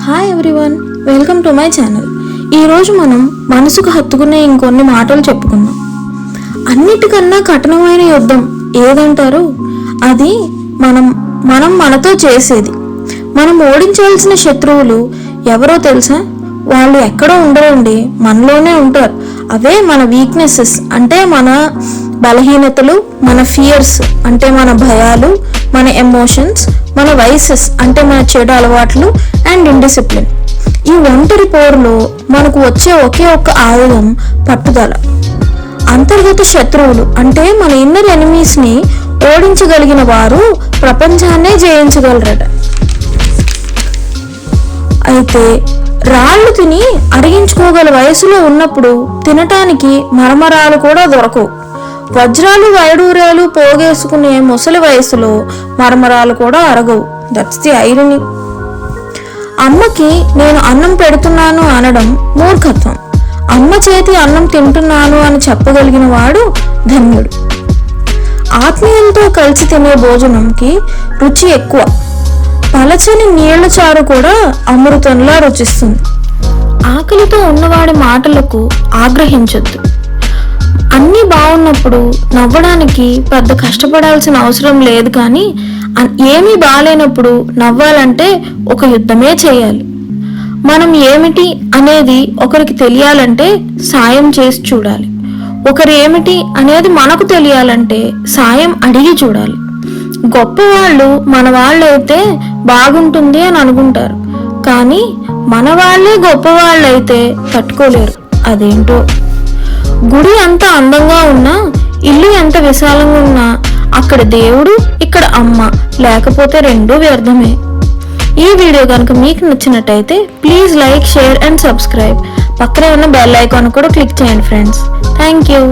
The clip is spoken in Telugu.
Hi everyone, welcome to my channel. ఈరోజు మనం మనసుకు హత్తుకునే ఇంకొన్ని మాటలు చెప్పుకుందాం. అన్నిటికన్నా కఠినమైన యుద్ధం ఏదంటారు? అది మనం మనతో చేసేది. మనం ఓడించాల్సిన శత్రువులు ఎవరో తెలుసా? వాళ్ళు ఎక్కడో ఉండరండి, మనలోనే ఉంటారు. అవే మన వీక్నెసెస్, అంటే మన బలహీనతలు, మన ఫియర్స్ అంటే మన భయాలు, మన ఎమోషన్స్, మన వైసెస్ అంటే మన చెడు అలవాట్లు అండ్ ఇండిసిప్లిన్. ఈ ఒంటరి పోరులో మనకు వచ్చే ఒకే ఒక్క ఆయుధం పట్టుదల. అంతర్గత శత్రువులు అంటే మన ఇన్నర్ ఎనిమీస్ ని ఓడించగలిగిన వారు ప్రపంచాన్నే జయించగలరట. అయితే రాళ్ళు తిని అరిగించుకోగల వయసులో ఉన్నప్పుడు తినటానికి మరమరాలు కూడా దొరకవు. వజ్రాలు వైడూర్యాలు పోగేసుకునే ముసలి వయసులో మరమరాలు కూడా అరగవు. That's the irony. అమ్మకి నేను అన్నం పెడుతున్నాను అనడం మూర్ఖత్వం. అమ్మ చేతి అన్నం తింటున్నాను అని చెప్పగలిగిన వాడు ధన్యుడు. ఆత్మీయులతో కలిసి తినే భోజనంకి రుచి ఎక్కువ. పలచని నీళ్ల చారు కూడా అమృతంలా రుచిస్తుంది. ఆకలితో ఉన్నవాడి మాటలకు ఆగ్రహించొద్దు. అన్నీ బాగున్నప్పుడు నవ్వడానికి పెద్ద కష్టపడాల్సిన అవసరం లేదు, కానీ ఏమీ బాగాలేనప్పుడు నవ్వాలంటే ఒక యుద్ధమే చేయాలి. మనం ఏమిటి అనేది ఒకరికి తెలియాలంటే సాయం చేసి చూడాలి. ఒకరు ఏమిటి అనేది మనకు తెలియాలంటే సాయం అడిగి చూడాలి. గొప్పవాళ్ళు మన వాళ్ళైతే బాగుంటుంది అని అనుకుంటారు, కానీ మన వాళ్ళే గొప్పవాళ్ళైతే తట్టుకోలేరు. అదేంటో. గుడి ఎంత అందంగా ఉన్నా, ఇల్లు ఎంత విశాలంగా ఉన్నా, అక్కడ దేవుడు ఇక్కడ అమ్మ లేకపోతే రెండూ వ్యర్థమే. ఈ వీడియో కనుక మీకు నచ్చినట్టయితే please like, share and subscribe. పక్కనే ఉన్న బెల్ ఐకాన్ కూడా క్లిక్ చేయండి ఫ్రెండ్స్. Thank you.